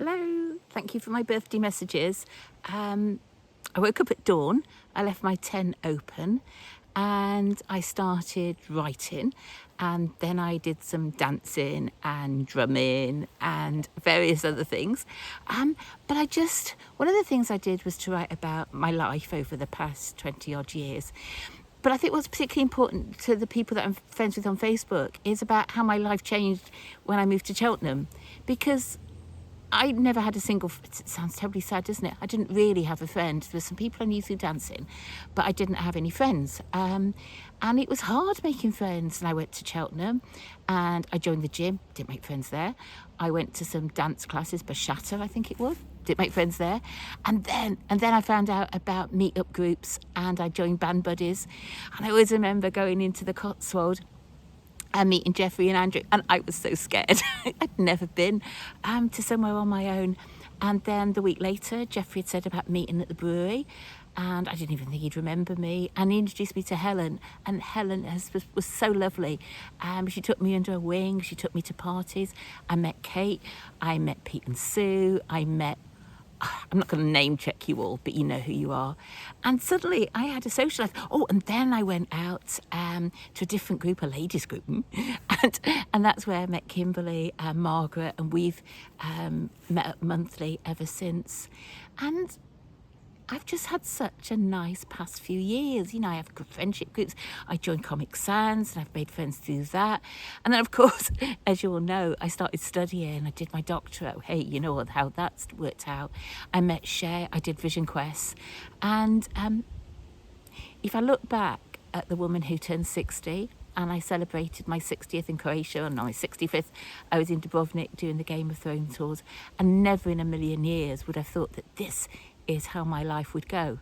Hello, thank you for my birthday messages. I woke up at dawn, I left my 10 open and I started writing, and then I did some dancing and drumming and various other things. But one of the things I did was to write about my life over the past 20 odd years. But I think what's particularly important to the people that I'm friends with on Facebook is about how my life changed when I moved to Cheltenham, because I never had a single, it sounds terribly sad, doesn't it? I didn't really have a friend. There were some people I knew through dancing, but I didn't have any friends. And it was hard making friends. And I went to Cheltenham and I joined the gym, didn't make friends there. I went to some dance classes, Bachata, I think it was, didn't make friends there. And then I found out about meet-up groups and I joined Band Buddies. And I always remember going into the Cotswold and meeting Jeffrey and Andrew, and I was so scared. I'd never been to somewhere on my own. And then the week later, Jeffrey had said about meeting at the brewery, and I didn't even think he'd remember me. And he introduced me to Helen, and Helen was so lovely. She took me under her wing. She took me to parties. I met Kate. I met Pete and Sue. I'm not going to name check you all, but you know who you are. And suddenly I had a social life. Oh, and then I went out to a different group, a ladies group. And that's where I met Kimberly and Margaret, and we've met up monthly ever since. And I've just had such a nice past few years. You know, I have good friendship groups. I joined Comic Sans and I've made friends through that. And then, of course, as you all know, I started studying. I did my doctorate. Hey, you know how that's worked out. I met Cher. I did Vision Quest. And if I look back at the woman who turned 60, and I celebrated my 60th in Croatia, and my 65th, I was in Dubrovnik doing the Game of Thrones tours. And never in a million years would I have thought that this is how my life would go.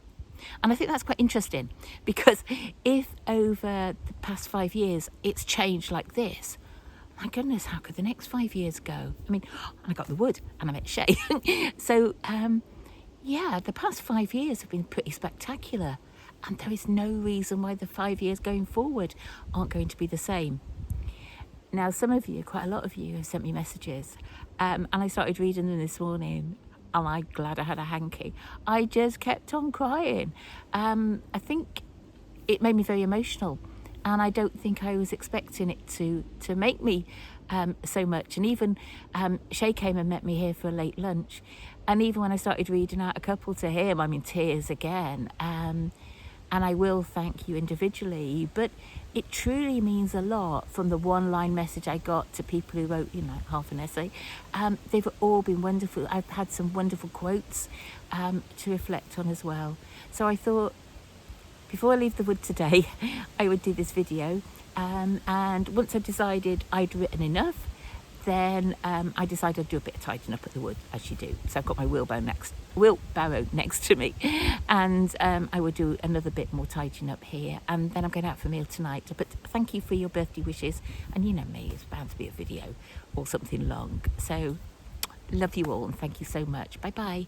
And I think that's quite interesting, because if over the past 5 years it's changed like this, my goodness, how could the next 5 years go? I mean, I got the wood and I met Shay. So yeah, the past 5 years have been pretty spectacular, and there is no reason why the 5 years going forward aren't going to be the same. Now, some of you, quite a lot of you, have sent me messages, and I started reading them this morning. And I'm glad I had a hanky. I just kept on crying. I think it made me very emotional, and I don't think I was expecting it to make me so much. And even Shay came and met me here for a late lunch, and even when I started reading out a couple to him, I'm in tears again. And I will thank you individually, but it truly means a lot from the one-line message I got to people who wrote, half an essay. They've all been wonderful. I've had some wonderful quotes to reflect on as well. So I thought, before I leave the wood today, I would do this video. And once I decided I'd written enough, then I decided I'd do a bit of tidying up at the wood, as you do. So I've got my wheelbarrow next to me, and I will do another bit more tidying up here, and then I'm going out for a meal tonight. But thank you for your birthday wishes, and you know me, it's bound to be a video or something long. So love you all, and thank you so much. Bye bye.